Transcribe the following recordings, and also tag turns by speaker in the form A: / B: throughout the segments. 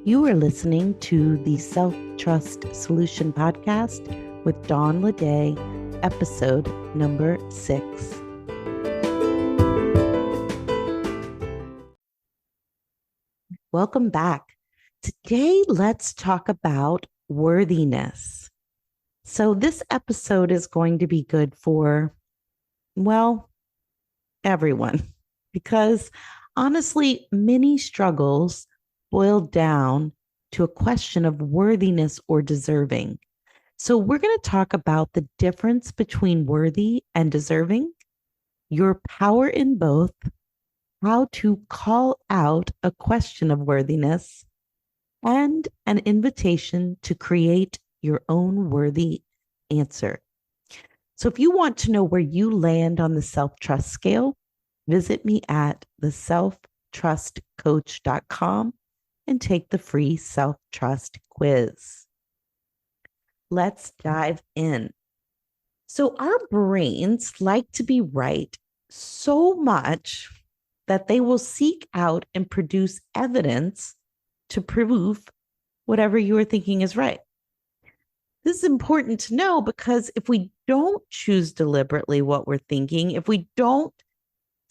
A: You are listening to the Self-Trust Solution Podcast with Dawn Ledet, episode number 6. Welcome back. Today, let's talk about worthiness. So this episode is going to be good for, well, everyone, because honestly, many struggles boil down to a question of worthiness or deserving. So we're going to talk about the difference between worthy and deserving, your power in both, how to call out a question of worthiness, and an invitation to create your own worthy answer. So if you want to know where you land on the self-trust scale, visit me at theselftrustcoach.com and take the free self-trust quiz. Let's dive in. So our brains like to be right so much that they will seek out and produce evidence to prove whatever you are thinking is right. This is important to know because if we don't choose deliberately what we're thinking, if we don't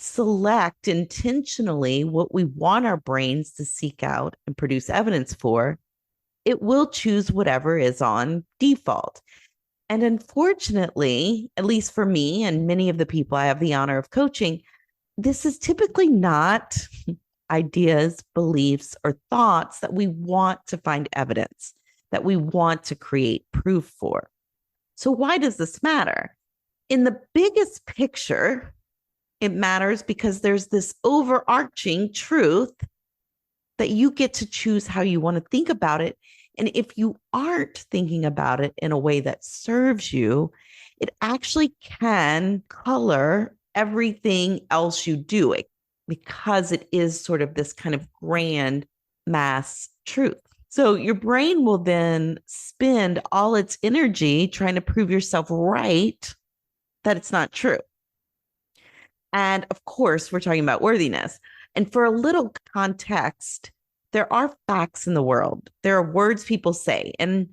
A: select intentionally what we want our brains to seek out and produce evidence for, it will choose whatever is on default. And unfortunately, at least for me and many of the people I have the honor of coaching, this is typically not ideas, beliefs, or thoughts that we want to find evidence, that we want to create proof for. So why does this matter? In the biggest picture, it matters because there's this overarching truth that you get to choose how you want to think about it. And if you aren't thinking about it in a way that serves you, it actually can color everything else you do it because it is sort of this kind of grand mass truth. So your brain will then spend all its energy trying to prove yourself right that it's not true. And of course, we're talking about worthiness. And for a little context, there are facts in the world. There are words people say. And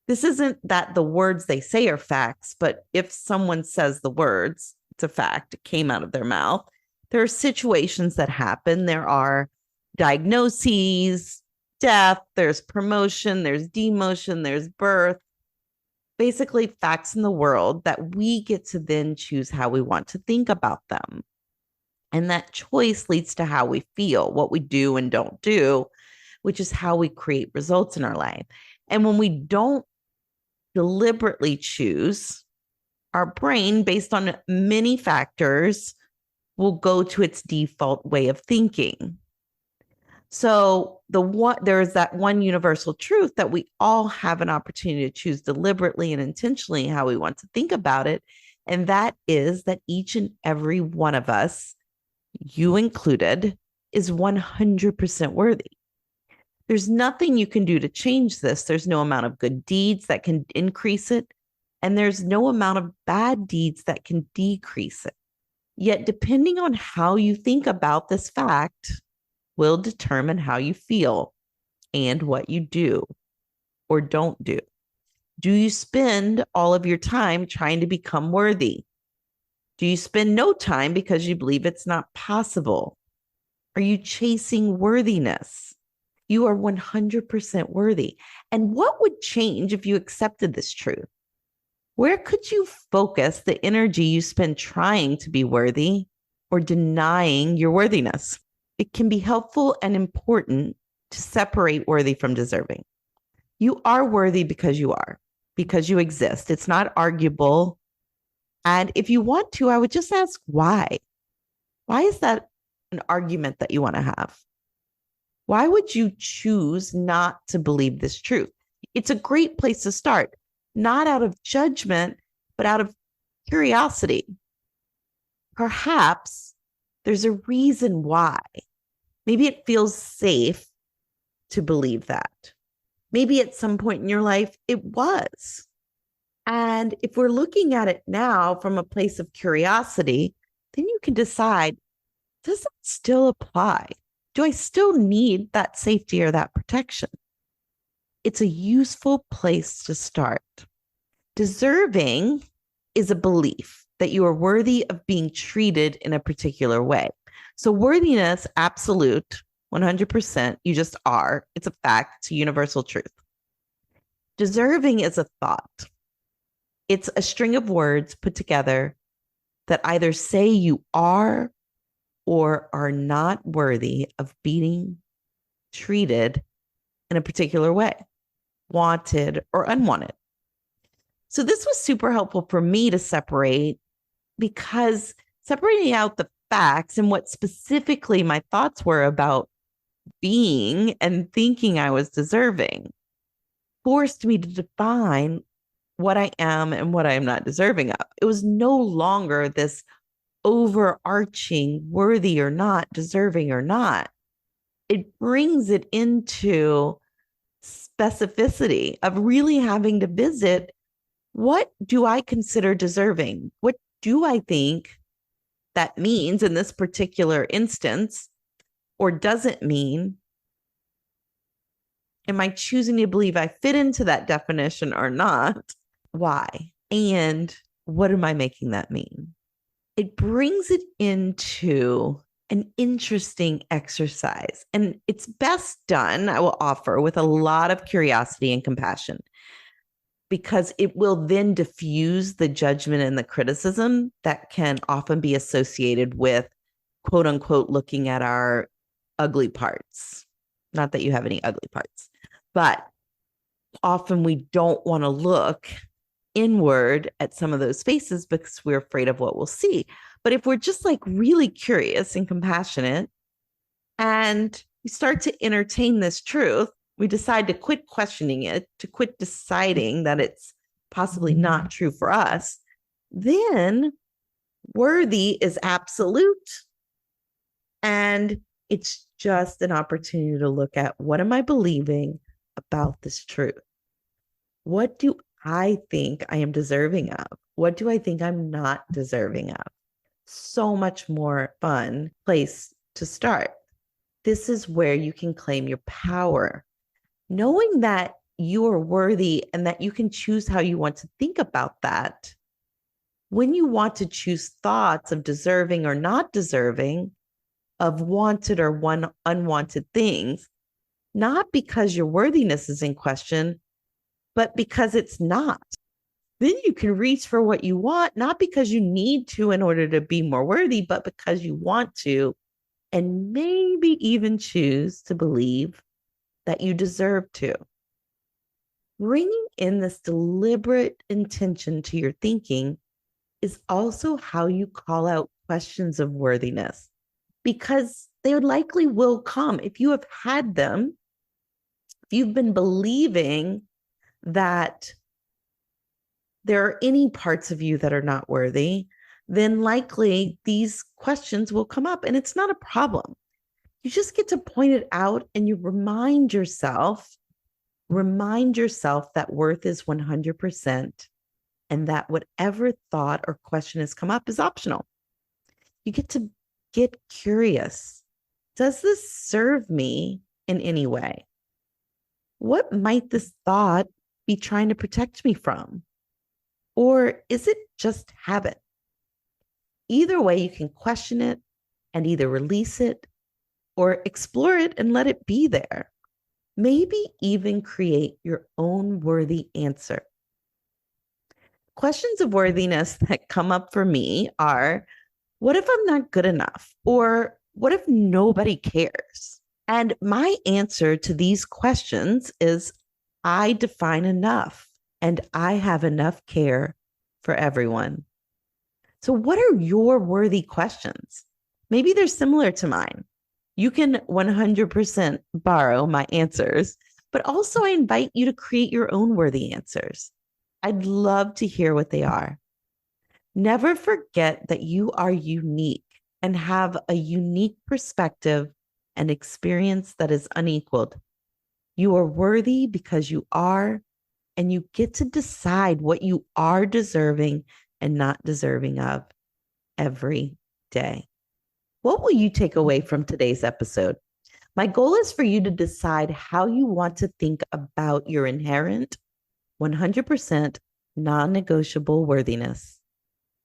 A: this isn't that the words they say are facts, but if someone says the words, it's a fact. It came out of their mouth. There are situations that happen. There are diagnoses, death, there's promotion, there's demotion, there's birth. Basically, facts in the world that we get to then choose how we want to think about them. And that choice leads to how we feel, what we do and don't do, which is how we create results in our life. And when we don't deliberately choose, our brain, based on many factors, will go to its default way of thinking. So there's that one universal truth that we all have an opportunity to choose deliberately and intentionally how we want to think about it. And that is that each and every one of us, you included, is 100% worthy. There's nothing you can do to change this. There's no amount of good deeds that can increase it. And there's no amount of bad deeds that can decrease it. Yet, depending on how you think about this fact, will determine how you feel and what you do or don't do. Do you spend all of your time trying to become worthy? Do you spend no time because you believe it's not possible? Are you chasing worthiness? You are 100% worthy. And what would change if you accepted this truth? Where could you focus the energy you spend trying to be worthy or denying your worthiness? It can be helpful and important to separate worthy from deserving. You are worthy because you are, because you exist. It's not arguable. And if you want to, I would just ask why. Why is that an argument that you want to have? Why would you choose not to believe this truth? It's a great place to start, not out of judgment, but out of curiosity. Perhaps there's a reason why. Maybe it feels safe to believe that. Maybe at some point in your life, it was. And if we're looking at it now from a place of curiosity, then you can decide, does that still apply? Do I still need that safety or that protection? it's a useful place to start. Deserving is a belief that you are worthy of being treated in a particular way. So worthiness, absolute, 100%, you just are. It's a fact, it's a universal truth. Deserving is a thought. It's a string of words put together that either say you are or are not worthy of being treated in a particular way, wanted or unwanted. So this was super helpful for me to separate, because separating out the facts and what specifically my thoughts were about being and thinking I was deserving forced me to define what I am and what I am not deserving of. It was no longer this overarching worthy or not, deserving or not. It brings it into specificity of really having to visit, what do I consider deserving? What do I think that means in this particular instance, or doesn't mean? Am I choosing to believe I fit into that definition or not? Why? And what am I making that mean? It brings it into an interesting exercise. And it's best done, I will offer, with a lot of curiosity and compassion, because it will then diffuse the judgment and the criticism that can often be associated with, quote unquote, looking at our ugly parts. Not that you have any ugly parts, but often we don't want to look inward at some of those spaces because we're afraid of what we'll see. But if we're just like really curious and compassionate, and we start to entertain this truth, we decide to quit questioning it, to quit deciding that it's possibly not true for us, then worthy is absolute. And it's just an opportunity to look at, what am I believing about this truth? What do I think I am deserving of? What do I think I'm not deserving of? So much more fun place to start. This is where you can claim your power. Knowing that you are worthy and that you can choose how you want to think about that. When you want to choose thoughts of deserving or not deserving, of wanted or unwanted things, not because your worthiness is in question, but because it's not. Then you can reach for what you want, not because you need to in order to be more worthy, but because you want to, and maybe even choose to believe that you deserve to. Bringing in this deliberate intention to your thinking is also how you call out questions of worthiness, because they likely will come. If you have had them, if you've been believing that there are any parts of you that are not worthy, then likely these questions will come up, and it's not a problem. You just get to point it out, and you remind yourself that worth is 100%, and that whatever thought or question has come up is optional. You get to get curious. Does this serve me in any way? What might this thought be trying to protect me from? Or is it just habit? Either way, you can question it and either release it or explore it and let it be there. Maybe even create your own worthy answer. Questions of worthiness that come up for me are, what if I'm not good enough? Or what if nobody cares? And my answer to these questions is, I define enough, and I have enough care for everyone. So what are your worthy questions? Maybe they're similar to mine. You can 100% borrow my answers, but also I invite you to create your own worthy answers. I'd love to hear what they are. Never forget that you are unique and have a unique perspective and experience that is unequaled. You are worthy because you are, and you get to decide what you are deserving and not deserving of every day. What will you take away from today's episode? My goal is for you to decide how you want to think about your inherent 100% non negotiable worthiness.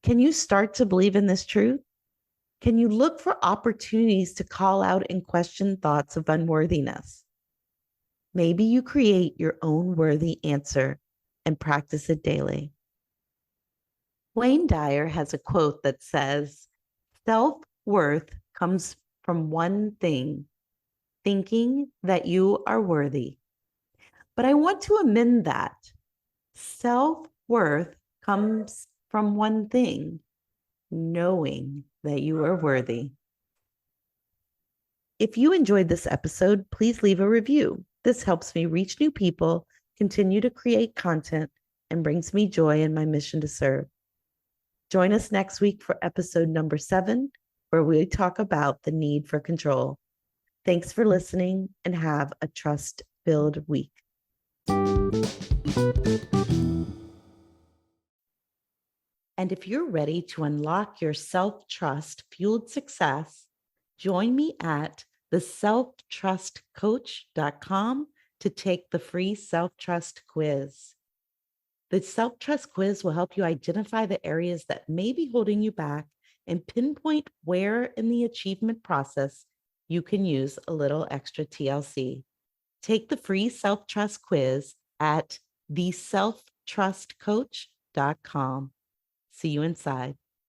A: Can you start to believe in this truth? Can you look for opportunities to call out and question thoughts of unworthiness? Maybe you create your own worthy answer and practice it daily. Wayne Dyer has a quote that says, self-worth comes from one thing, thinking that you are worthy. But I want to amend that. Self-worth comes from one thing, knowing that you are worthy. If you enjoyed this episode, please leave a review. This helps me reach new people, continue to create content, and brings me joy in my mission to serve. Join us next week for episode number 7, where we talk about the need for control. Thanks for listening and have a trust-filled week. And if you're ready to unlock your self-trust fueled success, join me at theselftrustcoach.com to take the free self-trust quiz. The self-trust quiz will help you identify the areas that may be holding you back and pinpoint where in the achievement process you can use a little extra TLC. Take the free self-trust quiz at theselftrustcoach.com. See you inside.